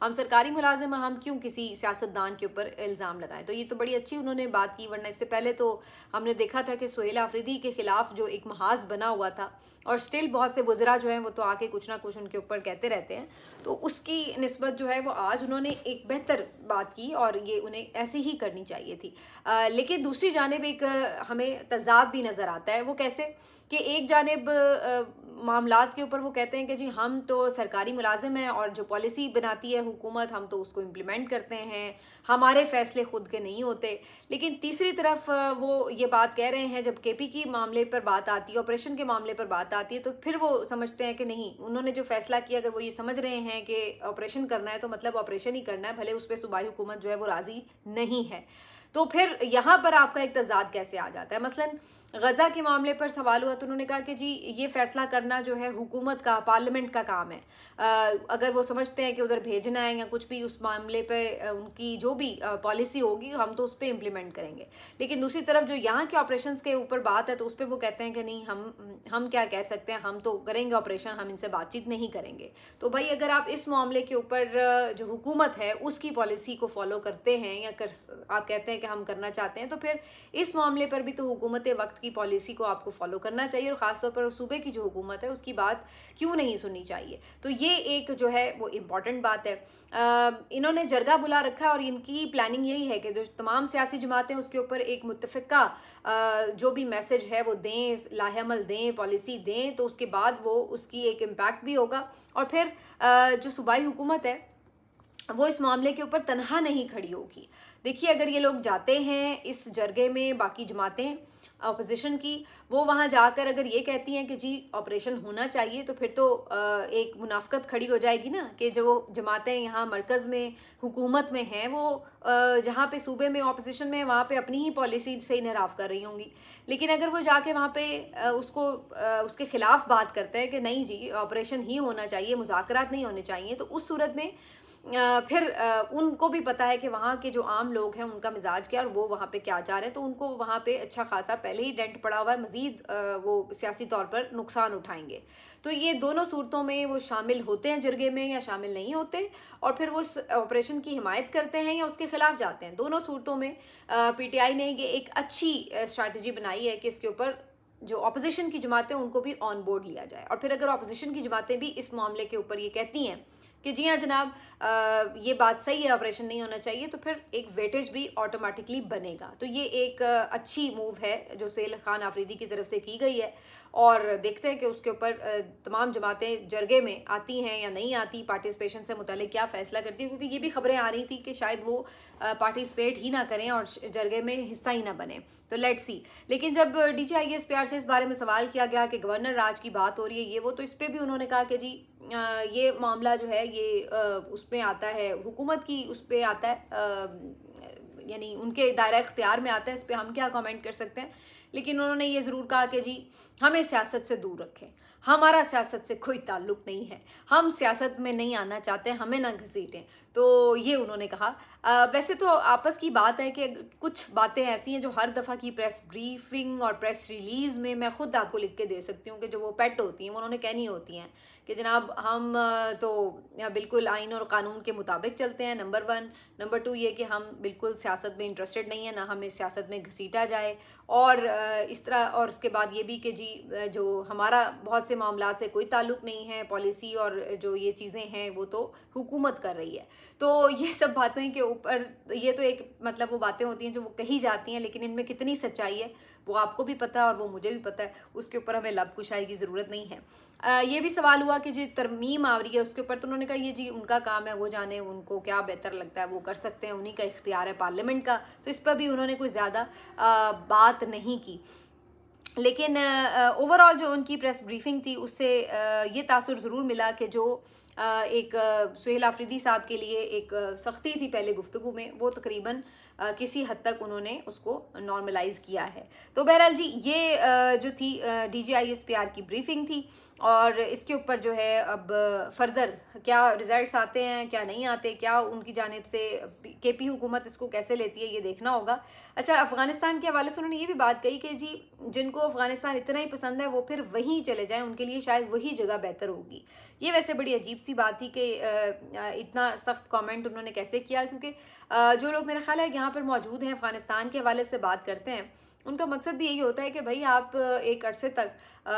ہم سرکاری ملازم ہیں, ہم کیوں کسی سیاستدان کے اوپر الزام لگائیں. تو یہ تو بڑی اچھی انہوں نے بات کی, ورنہ اس سے پہلے تو ہم نے دیکھا تھا کہ سہیل آفریدی کے خلاف جو ایک محاذ بنا ہوا تھا, اور سٹل بہت سے وزراء جو ہیں وہ تو آ کے کچھ نہ کچھ ان کے اوپر کہتے رہتے ہیں, تو اس کی نسبت جو ہے وہ آج انہوں نے ایک بہتر بات کی, اور یہ انہیں ایسے ہی کرنی چاہیے تھی. لیکن دوسری جانب ایک ہمیں تضاد بھی نظر آتا ہے. وہ کیسے کہ ایک جانب معاملات کے اوپر وہ کہتے ہیں کہ جی ہم تو سرکاری ملازم ہیں, اور جو پالیسی بناتی ہے حکومت ہم تو اس کو امپلیمنٹ کرتے ہیں, ہمارے فیصلے خود کے نہیں ہوتے. لیکن تیسری طرف وہ یہ بات کہہ رہے ہیں جب کے پی کی معاملے پر بات آتی ہے, آپریشن کے معاملے پر بات آتی ہے, تو پھر وہ سمجھتے ہیں کہ نہیں, انہوں نے جو فیصلہ کیا اگر وہ یہ سمجھ رہے ہیں کہ آپریشن کرنا ہے تو مطلب آپریشن ہی کرنا ہے, بھلے اس پہ صوبائی حکومت جو ہے وہ راضی نہیں ہے. تو پھر یہاں پر آپ کا ایک تضاد کیسے آ جاتا ہے؟ مثلاً غزہ کے معاملے پر سوال ہوا تو انہوں نے کہا کہ جی یہ فیصلہ کرنا جو ہے حکومت کا, پارلیمنٹ کا کام ہے, اگر وہ سمجھتے ہیں کہ ادھر بھیجنا ہے یا کچھ بھی اس معاملے پہ ان کی جو بھی پالیسی ہوگی ہم تو اس پہ امپلیمنٹ کریں گے. لیکن دوسری طرف جو یہاں کے آپریشنس کے اوپر بات ہے تو اس پہ وہ کہتے ہیں کہ نہیں, ہم کیا کہہ سکتے ہیں, ہم تو کریں گے آپریشن, ہم ان سے بات چیت نہیں کریں گے. تو بھائی اگر آپ اس معاملے کے اوپر جو حکومت ہے اس کی پالیسی کو فالو کرتے ہیں یا آپ کہتے ہیں کہ ہم کرنا چاہتے ہیں, تو پھر اس معاملے پر بھی تو حکومت وقت کی پالیسی کو آپ کو فالو کرنا چاہیے, اور خاص طور پر صوبے کی جو حکومت ہے اس کی بات کیوں نہیں سننی چاہیے. تو یہ ایک جو ہے وہ امپورٹنٹ بات ہے. انہوں نے جرگہ بلا رکھا ہے, اور ان کی پلاننگ یہی ہے کہ جو تمام سیاسی جماعتیں اس کے اوپر ایک متفقہ جو بھی میسج ہے وہ دیں, لاہ عمل دیں, پالیسی دیں, تو اس کے بعد وہ اس کی ایک امپیکٹ بھی ہوگا. اور پھر جو صوبائی حکومت ہے وہ اس معاملے کے اوپر تنہا نہیں کھڑی ہوگی. دیکھیے اگر یہ لوگ جاتے ہیں اس جرگے میں, باقی جماعتیں اپوزیشن کی, وہ وہاں جا کر اگر یہ کہتی ہیں کہ جی آپریشن ہونا چاہیے, تو پھر تو ایک منافقت کھڑی ہو جائے گی نا, کہ جو جماعتیں یہاں مرکز میں حکومت میں ہیں وہ جہاں پہ صوبے میں اپوزیشن میں وہاں پہ اپنی ہی پالیسی سے انحراف کر رہی ہوں گی. لیکن اگر وہ جا کے وہاں پہ اس کے خلاف بات کرتے ہیں کہ نہیں جی آپریشن ہی ہونا چاہیے, مذاکرات نہیں ہونے چاہیے, تو اس صورت میں پھر ان کو بھی پتا ہے کہ وہاں کے جو عام لوگ ہیں ان کا مزاج کیا, اور وہ وہاں پہ کیا چاہ رہے ہیں, تو ان کو وہاں پہ اچھا خاصا پہلے ہی ڈینٹ پڑا ہوا ہے, مزید وہ سیاسی طور پر نقصان اٹھائیں گے. تو یہ دونوں صورتوں میں وہ شامل ہوتے ہیں جرگے میں یا شامل نہیں ہوتے, اور پھر وہ اس آپریشن کی حمایت کرتے ہیں یا اس کے خلاف جاتے ہیں. دونوں صورتوں میں پی ٹی آئی نے یہ ایک اچھی اسٹریٹجی بنائی ہے کہ اس کے اوپر جو اپوزیشن کی جماعتیں ان کو بھی آن بورڈ لیا جائے. اور پھر اگر اپوزیشن کی جماعتیں بھی اس معاملے کے اوپر یہ کہتی ہیں کہ جی ہاں جناب یہ بات صحیح ہے, آپریشن نہیں ہونا چاہیے, تو پھر ایک ویٹیج بھی آٹومیٹکلی بنے گا. تو یہ ایک اچھی موو ہے جو سہیل خان آفریدی کی طرف سے کی گئی ہے, اور دیکھتے ہیں کہ اس کے اوپر تمام جماعتیں جرگے میں آتی ہیں یا نہیں آتی, پارٹیسپیشن سے متعلق کیا فیصلہ کرتی ہیں, کیونکہ یہ بھی خبریں آ رہی تھی کہ شاید وہ پارٹیسپیٹ ہی نہ کریں اور جرگے میں حصہ ہی نہ بنیں. تو لیٹ سی. لیکن جب D G I S P R سے اس بارے میں سوال کیا گیا کہ گورنر راج کی بات ہو رہی ہے یہ وہ, تو اس پہ بھی انہوں نے کہا کہ جی یہ معاملہ جو ہے یہ اس پہ آتا ہے, حکومت کی اس پہ آتا ہے, یعنی ان کے دائرہ اختیار میں آتا ہے, اس پہ ہم کیا کامنٹ کر سکتے ہیں. لیکن انہوں نے یہ ضرور کہا کہ جی ہمیں سیاست سے دور رکھیں, ہمارا سیاست سے کوئی تعلق نہیں ہے, ہم سیاست میں نہیں آنا چاہتے, ہمیں نہ گھسیٹیں. تو یہ انہوں نے کہا. ویسے تو آپس کی بات ہے کہ کچھ باتیں ایسی ہیں جو ہر دفعہ کی پریس بریفنگ اور پریس ریلیز میں خود آپ کو لکھ کے دے سکتی ہوں کہ جو وہ پیٹ ہوتی ہیں وہ انہوں نے کہنی ہوتی ہیں کہ جناب ہم تو بالکل آئین اور قانون کے مطابق چلتے ہیں, نمبر 1. نمبر 2 یہ کہ ہم بالکل سیاست میں انٹرسٹڈ نہیں ہیں, نہ ہمیں سیاست میں گھسیٹا جائے, اور اس طرح. اور اس کے بعد یہ بھی کہ جی جو ہمارا بہت سے معاملات سے کوئی تعلق نہیں ہے, پالیسی اور جو یہ چیزیں ہیں وہ تو حکومت کر رہی ہے. تو یہ سب باتیں کے اوپر یہ تو ایک مطلب وہ باتیں ہوتی ہیں جو وہ کہی جاتی ہیں, لیکن ان میں کتنی سچائی ہے وہ آپ کو بھی پتہ ہے اور وہ مجھے بھی پتہ ہے, اس کے اوپر ہمیں لب کشائی کی ضرورت نہیں ہے. یہ بھی سوال ہوا کہ جی ترمیم آ رہی ہے اس کے اوپر, تو انہوں نے کہا یہ جی ان کا کام ہے, وہ جانے ان کو کیا بہتر لگتا ہے وہ کر سکتے ہیں, انہی کا اختیار ہے پارلیمنٹ کا. تو اس پر بھی انہوں نے کوئی زیادہ بات نہیں کی. لیکن اوور آل جو ان کی پریس بریفنگ تھی اس سے یہ تاثر ضرور ملا کہ جو ایک سہیل آفریدی صاحب کے لیے ایک سختی تھی پہلے گفتگو میں, وہ تقریباً کسی حد تک انہوں نے اس کو نارملائز کیا ہے. تو بہرحال جی یہ جو تھی D G I S P R کی بریفنگ تھی, اور اس کے اوپر جو ہے اب فردر کیا ریزلٹس آتے ہیں کیا نہیں آتے, کیا ان کی جانب سے کے پی حکومت اس کو کیسے لیتی ہے یہ دیکھنا ہوگا. اچھا, افغانستان کے حوالے سے انہوں نے یہ بھی بات کہی کہ جی جن کو افغانستان اتنا ہی پسند ہے وہ پھر وہیں چلے جائیں, ان کے لیے شاید وہی جگہ بہتر ہوگی, یہ ویسے بڑی عجیب سی بات تھی کہ اتنا سخت کامنٹ انہوں نے کیسے کیا، کیونکہ جو لوگ میرا خیال ہے یہاں پر موجود ہیں افغانستان کے حوالے سے بات کرتے ہیں، ان کا مقصد بھی یہی ہوتا ہے کہ بھائی آپ ایک عرصے تک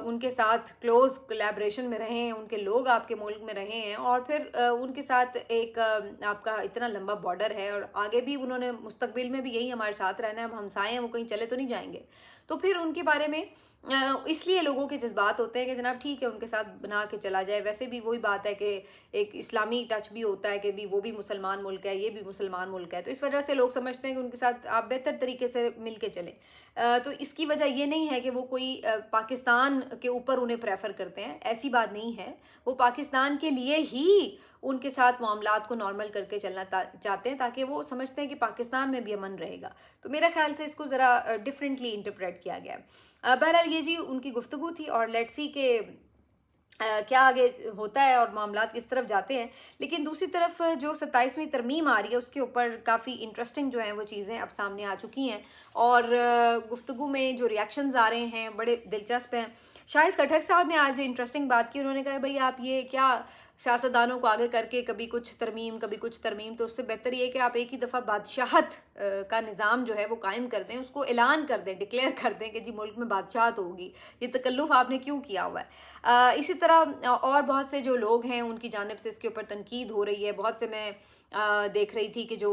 ان کے ساتھ کلوز کولیبریشن میں رہیں، ان کے لوگ آپ کے ملک میں رہے ہیں، اور پھر ان کے ساتھ ایک آپ کا اتنا لمبا بارڈر ہے، اور آگے بھی انہوں نے مستقبل میں بھی یہی ہمارے ساتھ رہنا ہے، اب ہمسائے ہیں وہ کہیں چلے تو نہیں جائیں گے، تو پھر ان کے بارے میں اس لیے لوگوں کے جذبات ہوتے ہیں کہ جناب ٹھیک ہے ان کے ساتھ بنا کے چلا جائے۔ ویسے بھی وہی بات ہے کہ ایک اسلامی ٹچ بھی ہوتا ہے کہ بھی وہ بھی مسلمان ملک ہے، یہ بھی مسلمان ملک ہے، تو اس وجہ سے لوگ سمجھتے ہیں کہ ان کے ساتھ آپ بہتر طریقے سے مل کے چلیں۔ تو اس کی وجہ یہ نہیں ہے کہ وہ کوئی پاکستان کے اوپر انہیں پریفر کرتے ہیں، ایسی بات نہیں ہے، وہ پاکستان کے لیے ہی ان کے ساتھ معاملات کو نارمل کر کے چلنا چاہتے ہیں، تاکہ وہ سمجھتے ہیں کہ پاکستان میں بھی امن رہے گا۔ تو میرے خیال سے اس کو ذرا ڈفرینٹلی انٹرپریٹ کیا گیا ہے۔ بہرحال یہ جی ان کی گفتگو تھی، اور لیٹس سی کہ کیا آگے ہوتا ہے اور معاملات کس طرف جاتے ہیں۔ لیکن دوسری طرف جو 27ویں ترمیم آ رہی ہے اس کے اوپر کافی انٹرسٹنگ جو ہیں وہ چیزیں اب سامنے آ چکی ہیں، اور گفتگو میں جو ریاکشنز آ رہے ہیں بڑے دلچسپ ہیں۔ شاہد خٹک صاحب نے آج انٹرسٹنگ بات کی، انہوں نے کہا بھئی آپ یہ کیا سیاستدانوں کو آگے کر کے کبھی کچھ ترمیم کبھی کچھ ترمیم، تو اس سے بہتر یہ ہے کہ آپ ایک ہی دفعہ بادشاہت کا نظام جو ہے وہ قائم کر دیں، اس کو اعلان کر دیں، ڈکلیئر کر دیں کہ جی ملک میں بادشاہت ہوگی، یہ تکلف آپ نے کیوں کیا ہوا ہے۔ اسی طرح اور بہت سے جو لوگ ہیں ان کی جانب سے اس کے اوپر تنقید ہو رہی ہے، بہت سے میں دیکھ رہی تھی کہ جو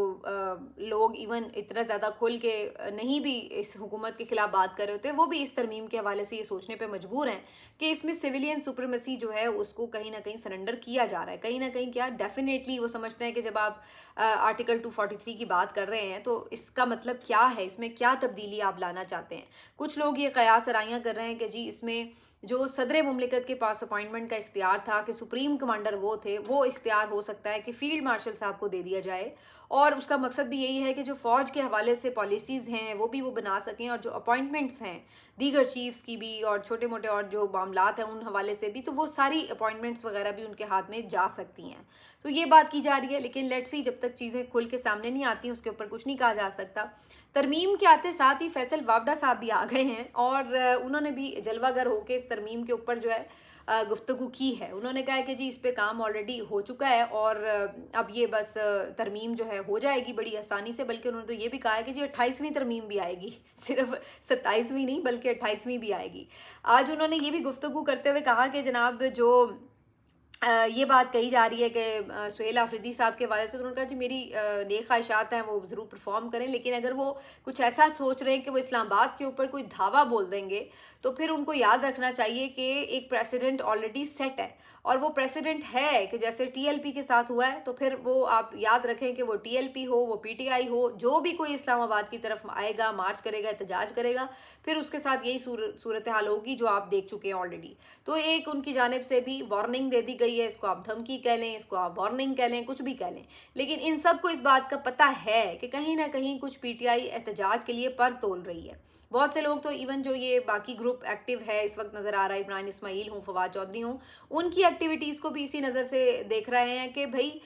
لوگ ایون اتنا زیادہ کھل کے نہیں بھی اس حکومت کے خلاف بات کر رہے ہوتے، وہ بھی اس ترمیم کے حوالے سے یہ سوچنے پہ مجبور ہیں کہ اس میں سویلین سپریمیسی جو ہے اس کو کہیں نہ کہیں سرنڈر کیا جا رہا ہے، کہیں نہ کہیں کیا ڈیفینیٹلی وہ سمجھتے ہیں کہ جب آپ آرٹیکل 243 کی بات کر رہے ہیں تو اس کا مطلب کیا ہے، اس میں کیا تبدیلی آپ لانا چاہتے ہیں۔ کچھ لوگ یہ قیاس آرائیاں کر رہے ہیں کہ جی اس میں جو صدر مملکت کے پاس اپوائنٹمنٹ کا اختیار تھا کہ سپریم کمانڈر وہ تھے، وہ اختیار ہو سکتا ہے کہ فیلڈ مارشل صاحب کو دے دیا جائے، اور اس کا مقصد بھی یہی ہے کہ جو فوج کے حوالے سے پالیسیز ہیں وہ بھی وہ بنا سکیں، اور جو اپوائنٹمنٹس ہیں دیگر چیفز کی بھی اور چھوٹے موٹے اور جو معاملات ہیں ان حوالے سے بھی، تو وہ ساری اپوائنٹمنٹس وغیرہ بھی ان کے ہاتھ میں جا سکتی ہیں۔ تو یہ بات کی جا رہی ہے، لیکن لیٹس سی جب تک چیزیں کھل کے سامنے نہیں آتی اس کے اوپر کچھ نہیں کہا جا سکتا۔ ترمیم کے آتے ساتھ ہی فیصل وافدہ صاحب بھی آ گئے ہیں، اور انہوں نے بھی جلوہ گر ہو کے اس ترمیم کے اوپر جو ہے گفتگو کی ہے۔ انہوں نے کہا کہ جی اس پہ کام آلریڈی ہو چکا ہے، اور اب یہ بس ترمیم جو ہے ہو جائے گی بڑی آسانی سے، بلکہ انہوں نے تو یہ بھی کہا ہے کہ جی 28ویں ترمیم بھی آئے گی، صرف 27ویں نہیں بلکہ 28ویں بھی آئے گی۔ آج انہوں نے یہ بھی گفتگو کرتے ہوئے کہا کہ جناب جو یہ بات کہی جا رہی ہے کہ سہیل آفریدی صاحب کے حوالے سے، تو انہوں نے کہا جی میری نیک خواہشات ہیں وہ ضرور پرفارم کریں، لیکن اگر وہ کچھ ایسا سوچ رہے ہیں کہ وہ اسلام آباد کے اوپر کوئی دھاوا بول دیں گے تو پھر ان کو یاد رکھنا چاہیے کہ ایک پریسیڈنٹ آلریڈی سیٹ ہے، اور وہ پریسیڈنٹ ہے کہ جیسے ٹی ایل پی کے ساتھ ہوا ہے، تو پھر وہ آپ یاد رکھیں کہ وہ ٹی ایل پی ہو، وہ پی ٹی آئی ہو، جو بھی کوئی اسلام آباد کی طرف آئے گا، مارچ کرے گا، احتجاج کرے گا، پھر اس کے ساتھ یہی صورتحال ہوگی جو آپ دیکھ چکے ہیں آلریڈی۔ تو ایک ان کی جانب سے بھی وارننگ دے دی گئی ہے، اس کو آپ دھمکی کہہ لیں، اس کو آپ وارننگ کہہ لیں، کچھ بھی کہہ لیں، لیکن ان سب کو اس بات کا پتہ ہے کہ کہیں نہ کہیں کچھ پی ٹی آئی احتجاج کے لیے پر تول رہی ہے۔ بہت سے لوگ تو ایون جو یہ باقی گروپ ایکٹیو ہے اس وقت نظر آ رہا ہے، عمران اسماعیل ہوں، فواد چودھری ہوں، ان کی ایکٹیویٹیز کو بھی اسی نظر سے دیکھ رہے ہیں کہ بھائی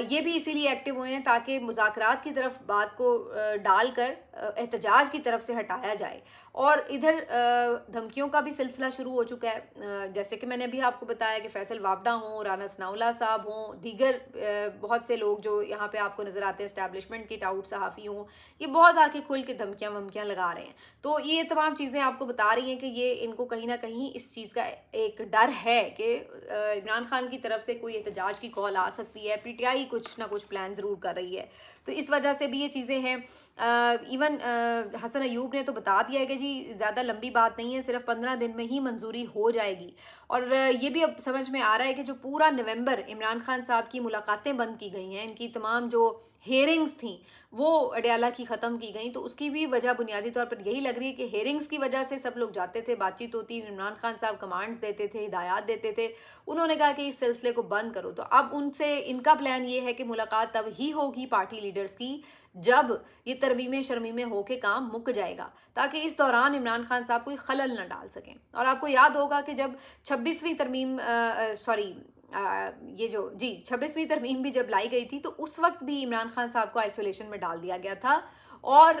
یہ بھی اسی لیے ایکٹیو ہوئے ہیں تاکہ مذاکرات کی طرف بات کو ڈال کر احتجاج کی طرف سے ہٹایا جائے، اور ادھر دھمکیوں کا بھی سلسلہ شروع ہو چکا ہے، جیسے کہ میں نے ابھی آپ کو بتایا کہ فیصل وافدہ ہوں، رانا ثناء اللہ صاحب ہوں، دیگر بہت سے لوگ جو یہاں پہ آپ کو نظر آتے ہیں اسٹیبلشمنٹ کے ٹاؤٹ صحافی ہوں، یہ بہت آ کے کھل کے دھمکیاں ومکیاں لگا رہے ہیں۔ تو یہ تمام چیزیں آپ کو بتا رہی ہیں کہ یہ ان کو کہیں نہ کہیں اس چیز کا ایک ڈر ہے کہ عمران خان کی طرف سے کوئی احتجاج کی کال آ سکتی ہے، پی ٹی آئی کچھ نہ کچھ پلان ضرور کر رہی ہے، تو اس وجہ سے بھی یہ چیزیں ہیں۔ ایون حسن ایوب نے تو بتا دیا ہے کہ جی زیادہ لمبی بات نہیں ہے، صرف 15 دن میں ہی منظوری ہو جائے گی، اور یہ بھی اب سمجھ میں آ رہا ہے کہ جو پورا نومبر عمران خان صاحب کی ملاقاتیں بند کی گئی ہیں، ان کی تمام جو ہیئرنگز تھیں وہ اڈیالہ کی ختم کی گئیں، تو اس کی بھی وجہ بنیادی طور پر یہی لگ رہی ہے کہ ہیئرنگز کی وجہ سے سب لوگ جاتے تھے، بات چیت ہوتی، عمران خان صاحب کمانڈز دیتے تھے، ہدایات دیتے تھے، انہوں نے کہا کہ اس سلسلے کو بند کرو، تو اب ان سے ان کا پلان یہ ہے کہ ملاقات تب ہی ہوگی پارٹی لیڈرز کی جب یہ ترمیمیں شرمیمیں ہو کے کام مک جائے گا، تاکہ اس دوران عمران خان صاحب کوئی خلل نہ ڈال سکیں۔ اور آپ کو یاد ہوگا کہ جب 26ویں ترمیم یہ جو 26ویں ترمیم بھی جب لائی گئی تھی تو اس وقت بھی عمران خان صاحب کو آئسولیشن میں ڈال دیا گیا تھا، اور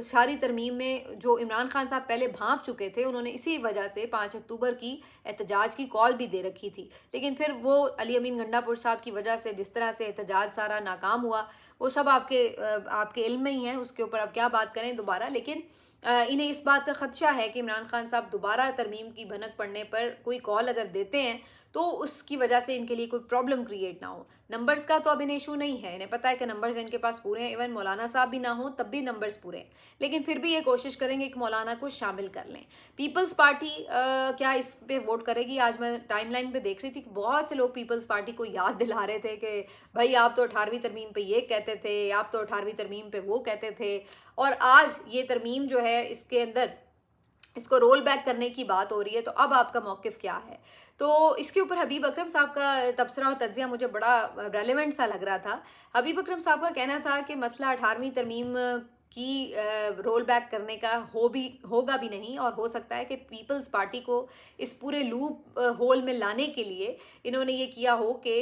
ساری ترمیم میں جو عمران خان صاحب پہلے بھانپ چکے تھے، انہوں نے اسی وجہ سے 5 اکتوبر کی احتجاج کی کال بھی دے رکھی تھی، لیکن پھر وہ علی امین گنڈا پور صاحب کی وجہ سے جس طرح سے احتجاج سارا ناکام ہوا، وہ سب آپ کے علم میں ہی ہیں، اس کے اوپر اب کیا بات کریں دوبارہ. لیکن انہیں اس بات کا خدشہ ہے کہ عمران خان صاحب دوبارہ ترمیم کی بھنک پڑنے پر کوئی کال اگر دیتے ہیں تو اس کی وجہ سے ان کے لیے کوئی پرابلم کریٹ نہ ہو. نمبرز کا تو اب انہیں ایشو نہیں ہے، انہیں پتہ ہے کہ نمبرز ان کے پاس پورے ہیں، ایون مولانا صاحب بھی نہ ہوں تب بھی نمبرز پورے ہیں، لیکن پھر بھی یہ کوشش کریں گے کہ مولانا کو شامل کر لیں. پیپلز پارٹی کیا اس پہ ووٹ کرے گی؟ آج میں ٹائم لائن پہ دیکھ رہی تھی کہ بہت سے لوگ پیپلز پارٹی کو یاد دلا رہے تھے کہ بھائی آپ تو 18ویں ترمیم پہ یہ کہتے تھے، آپ تو 18ویں ترمیم پہ وہ کہتے تھے، اور آج یہ ترمیم جو ہے اس کے اندر اس کو رول بیک کرنے کی بات ہو رہی ہے، تو اب آپ کا موقف کیا ہے؟ تو اس کے اوپر حبیب اکرم صاحب کا تبصرہ اور تجزیہ مجھے بڑا ریلیونٹ سا لگ رہا تھا. حبیب اکرم صاحب کا کہنا تھا کہ مسئلہ 18ویں ترمیم کی رول بیک کرنے کا ہوگا بھی نہیں، اور ہو سکتا ہے کہ پیپلز پارٹی کو اس پورے لوپ ہول میں لانے کے لیے انہوں نے یہ کیا ہو کہ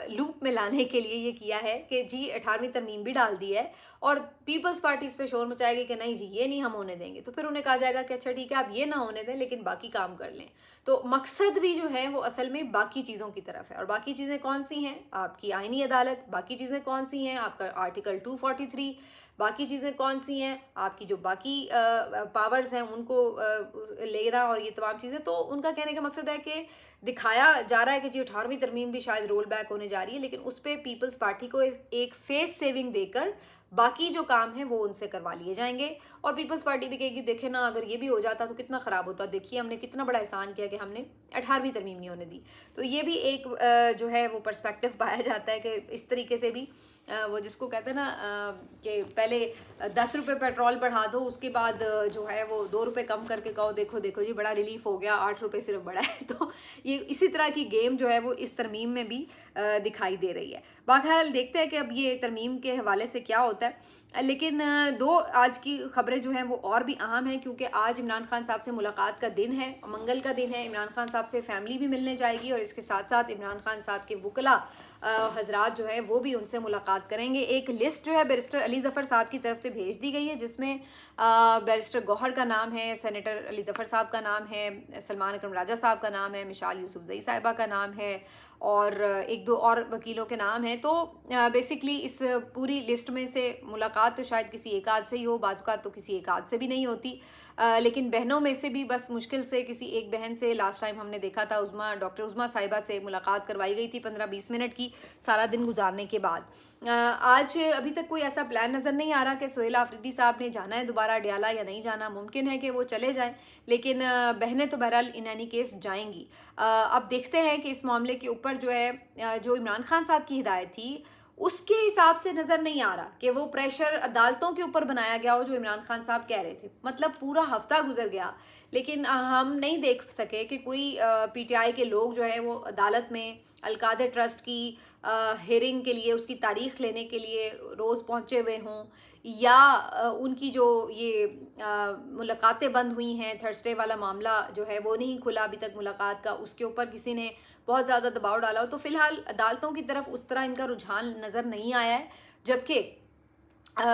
لوپ میں لانے کے لیے یہ کیا ہے کہ جی 18ویں ترمیم بھی ڈال دی ہے، اور پیپلز پارٹی اس پہ شور مچائے گی کہ نہیں جی یہ نہیں ہم ہونے دیں گے، تو پھر انہیں کہا جائے گا کہ اچھا ٹھیک ہے آپ یہ نہ ہونے دیں لیکن باقی کام کر لیں. تو مقصد بھی جو ہے وہ اصل میں باقی چیزوں کی طرف ہے، اور باقی چیزیں کون سی ہیں؟ آپ کی آئینی عدالت. باقی چیزیں کون سی ہیں؟ آپ کا آرٹیکل 243. باقی چیزیں کون سی ہیں؟ آپ کی جو باقی پاورز ہیں ان کو لینا اور یہ تمام چیزیں. تو ان کا کہنے کا مقصد ہے کہ دکھایا جا رہا ہے کہ جی 18ویں ترمیم بھی شاید رول بیک ہونے جا رہی ہے، لیکن اس پہ پیپلز پارٹی کو ایک فیس سیونگ دے کر باقی جو کام ہیں وہ ان سے کروا لیے جائیں گے. اور پیپلز پارٹی بھی کہے گی دیکھیں نا اگر یہ بھی ہو جاتا تو کتنا خراب ہوتا، دیکھیے ہم نے کتنا بڑا احسان کیا کہ ہم نے 18ویں ترمیم نہیں ہونے دی. تو یہ بھی ایک جو ہے وہ پرسپیکٹیو پایا جاتا ہے کہ اس طریقے سے بھی وہ جس کو کہتے ہیں نا کہ پہلے 10 روپے پیٹرول بڑھا دو، اس کے بعد جو ہے وہ 2 روپے کم کر کے کہو دیکھو دیکھو جی بڑا ریلیف ہو گیا، 8 روپے صرف بڑھا ہے. تو یہ اسی طرح کی گیم جو ہے وہ اس ترمیم میں بھی دکھائی دے رہی ہے. بہرحال دیکھتے ہیں کہ اب یہ ترمیم کے حوالے سے کیا ہوتا ہے. لیکن دو آج کی خبریں جو ہیں وہ اور بھی اہم ہیں، کیونکہ آج عمران خان صاحب سے ملاقات کا دن ہے، منگل کا دن ہے. عمران خان صاحب سے فیملی بھی ملنے جائے گی، اور اس کے ساتھ ساتھ عمران خان صاحب کے وکلاء حضرات جو ہیں وہ بھی ان سے ملاقات کریں گے. ایک لسٹ جو ہے بیرسٹر علی ظفر صاحب کی طرف سے بھیج دی گئی ہے، جس میں بیرسٹر گوہر کا نام ہے، سینیٹر علی ظفر صاحب کا نام ہے، سلمان اکرم راجہ صاحب کا نام ہے، مشال یوسفزئی صاحبہ کا نام ہے، اور ایک دو اور وکیلوں کے نام ہیں. تو بیسکلی اس پوری لسٹ میں سے ملاقات تو شاید کسی ایک آدھ سے ہی ہو، بعض اوقات تو کسی ایک آدھ سے بھی نہیں ہوتی، لیکن بہنوں میں سے بھی بس مشکل سے کسی ایک بہن سے لاسٹ ٹائم ہم نے دیکھا تھا ڈاکٹر عظمیٰ صاحبہ سے ملاقات کروائی گئی تھی 15-20 منٹ کی سارا دن گزارنے کے بعد. آج ابھی تک کوئی ایسا پلان نظر نہیں آ رہا کہ سہیل آفریدی صاحب نے جانا ہے دوبارہ ڈیالہ یا نہیں جانا. ممکن ہے کہ وہ چلے جائیں، لیکن بہنیں تو بہرحال ان اینی کیس جائیں گی. اب دیکھتے ہیں کہ اس معاملے کے اوپر جو ہے جو عمران خان صاحب کی ہدایت تھی اس کے حساب سے نظر نہیں آ رہا کہ وہ پریشر عدالتوں کے اوپر بنایا گیا ہو جو عمران خان صاحب کہہ رہے تھے. مطلب پورا ہفتہ گزر گیا لیکن ہم نہیں دیکھ سکے کہ کوئی پی ٹی آئی کے لوگ جو ہے وہ عدالت میں القادر ٹرسٹ کی ہیئرنگ کے لیے، اس کی تاریخ لینے کے لیے روز پہنچے ہوئے ہوں، یا ان کی جو یہ ملاقاتیں بند ہوئی ہیں، تھرسڈے والا معاملہ جو ہے وہ نہیں کھلا ابھی تک ملاقات کا، اس کے اوپر کسی نے بہت زیادہ دباؤ ڈالا ہو. تو فی الحال عدالتوں کی طرف اس طرح ان کا رجحان نظر نہیں آیا ہے. جبکہ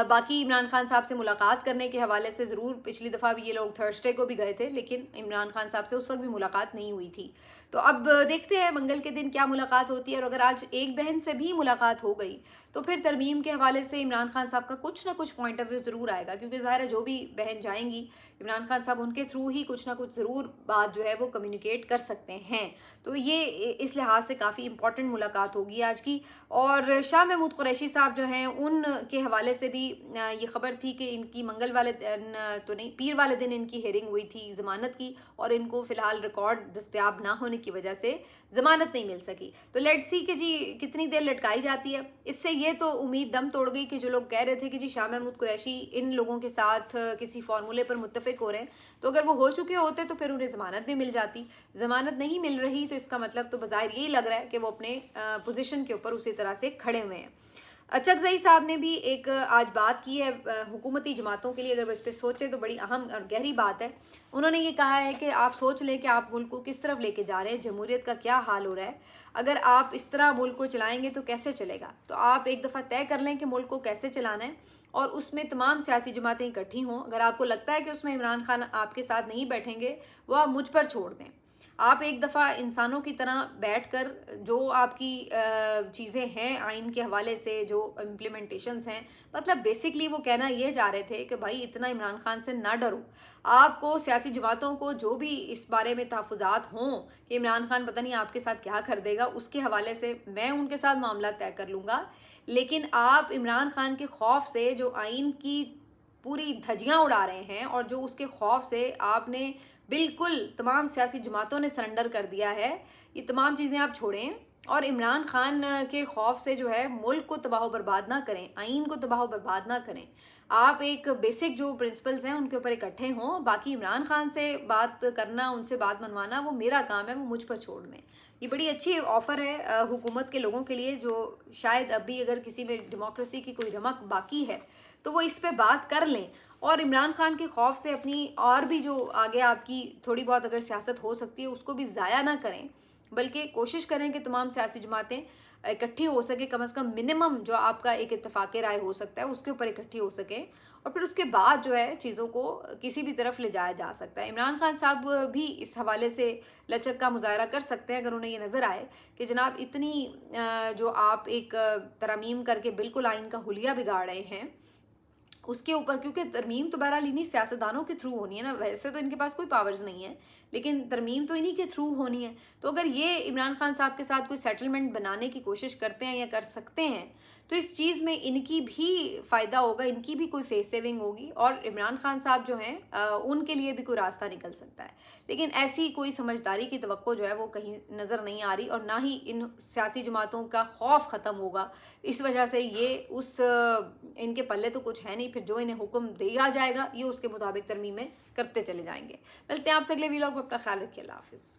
باقی عمران خان صاحب سے ملاقات کرنے کے حوالے سے ضرور پچھلی دفعہ بھی یہ لوگ تھرسڈے کو بھی گئے تھے، لیکن عمران خان صاحب سے اس وقت بھی ملاقات نہیں ہوئی تھی. تو اب دیکھتے ہیں منگل کے دن کیا ملاقات ہوتی ہے، اور اگر آج ایک بہن سے بھی ملاقات ہو گئی تو پھر ترمیم کے حوالے سے عمران خان صاحب کا کچھ نہ کچھ پوائنٹ آف ویو ضرور آئے گا، کیونکہ ظاہر ہے جو بھی بہن جائیں گی عمران خان صاحب ان کے تھرو ہی کچھ نہ کچھ ضرور بات جو ہے وہ کمیونیکیٹ کر سکتے ہیں. تو یہ اس لحاظ سے کافی امپورٹنٹ ملاقات ہوگی آج کی. اور شاہ محمود قریشی صاحب جو ہیں ان کے حوالے سے بھی یہ خبر تھی کہ ان کی منگل والے دن تو نہیں، پیر والے دن ان کی ہیئرنگ ہوئی تھی ضمانت کی، اور ان کو فی الحال ریکارڈ دستیاب نہ ہونے کی وجہ سے ضمانت نہیں مل سکی. تو لیٹ سی کہ جی کتنی دیر لٹکائی جاتی ہے. اس سے یہ تو امید دم توڑ گئی کہ جو لوگ کہہ رہے تھے کہ جی شاہ محمود قریشی ان لوگوں کے ساتھ کسی فارمولے پر متفق ہو رہے ہیں، تو اگر وہ ہو چکے ہوتے تو پھر انہیں ضمانت بھی مل جاتی. ضمانت نہیں مل رہی تو اس کا مطلب تو بظاہر یہی لگ رہا ہے کہ وہ اپنے پوزیشن کے اوپر اسی طرح سے کھڑے ہوئے ہیں. اچکزئی صاحب نے بھی ایک آج بات کی ہے حکومتی جماعتوں کے لیے، اگر وہ اس پہ سوچیں تو بڑی اہم اور گہری بات ہے. انہوں نے یہ کہا ہے کہ آپ سوچ لیں کہ آپ ملک کو کس طرف لے کے جا رہے ہیں، جمہوریت کا کیا حال ہو رہا ہے. اگر آپ اس طرح ملک کو چلائیں گے تو کیسے چلے گا؟ تو آپ ایک دفعہ طے کر لیں کہ ملک کو کیسے چلانا ہے، اور اس میں تمام سیاسی جماعتیں اکٹھی ہوں. اگر آپ کو لگتا ہے کہ اس میں عمران خان آپ کے ساتھ نہیں بیٹھیں گے، وہ آپ مجھ پر چھوڑ دیں. آپ ایک دفعہ انسانوں کی طرح بیٹھ کر جو آپ کی چیزیں ہیں آئین کے حوالے سے، جو امپلیمنٹیشنز ہیں، مطلب بیسکلی وہ کہنا یہ جا رہے تھے کہ بھائی اتنا عمران خان سے نہ ڈرو. آپ کو سیاسی جماعتوں کو جو بھی اس بارے میں تحفظات ہوں کہ عمران خان پتہ نہیں آپ کے ساتھ کیا کر دے گا، اس کے حوالے سے میں ان کے ساتھ معاملہ طے کر لوں گا. لیکن آپ عمران خان کے خوف سے جو آئین کی پوری دھجیاں اڑا رہے ہیں، اور جو اس کے خوف سے آپ نے بالکل تمام سیاسی جماعتوں نے سرنڈر کر دیا ہے، یہ تمام چیزیں آپ چھوڑیں اور عمران خان کے خوف سے جو ہے ملک کو تباہ و برباد نہ کریں، آئین کو تباہ و برباد نہ کریں. آپ ایک بیسک جو پرنسپلز ہیں ان کے اوپر اکٹھے ہوں. باقی عمران خان سے بات کرنا، ان سے بات منوانا وہ میرا کام ہے، وہ مجھ پر چھوڑ دیں. یہ بڑی اچھی آفر ہے حکومت کے لوگوں کے لیے، جو شاید اب بھی اگر کسی میں ڈیموکریسی کی کوئی رمق باقی ہے تو وہ اس پہ بات کر لیں، اور عمران خان کے خوف سے اپنی اور بھی جو آگے آپ کی تھوڑی بہت اگر سیاست ہو سکتی ہے اس کو بھی ضائع نہ کریں، بلکہ کوشش کریں کہ تمام سیاسی جماعتیں اکٹھی ہو سکے. کم از کم منیمم جو آپ کا ایک اتفاق رائے ہو سکتا ہے اس کے اوپر اکٹھی ہو سکیں، اور پھر اس کے بعد جو ہے چیزوں کو کسی بھی طرف لے جایا جا سکتا ہے. عمران خان صاحب بھی اس حوالے سے لچک کا مظاہرہ کر سکتے ہیں اگر انہیں یہ نظر آئے کہ جناب اتنی جو آپ ایک ترمیم کر کے بالکل آئین کا حلیہ بگاڑ رہے ہیں اس کے اوپر، کیونکہ ترمیم تو بہرحال انہی سیاستدانوں کے تھرو ہونی ہے نا. ویسے تو ان کے پاس کوئی پاورز نہیں ہے، لیکن ترمیم تو انہی کے تھرو ہونی ہے. تو اگر یہ عمران خان صاحب کے ساتھ کوئی سیٹلمنٹ بنانے کی کوشش کرتے ہیں یا کر سکتے ہیں تو اس چیز میں ان کی بھی فائدہ ہوگا، ان کی بھی کوئی فیس سیونگ ہوگی، اور عمران خان صاحب جو ہیں ان کے لیے بھی کوئی راستہ نکل سکتا ہے. لیکن ایسی کوئی سمجھداری کی توقع جو ہے وہ کہیں نظر نہیں آ رہی، اور نہ ہی ان سیاسی جماعتوں کا خوف ختم ہوگا. اس وجہ سے یہ ان کے پلے تو کچھ ہے نہیں، پھر جو انہیں حکم دیا جائے گا یہ اس کے مطابق ترمیمیں کرتے چلے جائیں گے. ملتے ہیں آپ سے اگلے ویلاگ میں، اپنا خیال رکھیے. اللہ حافظ.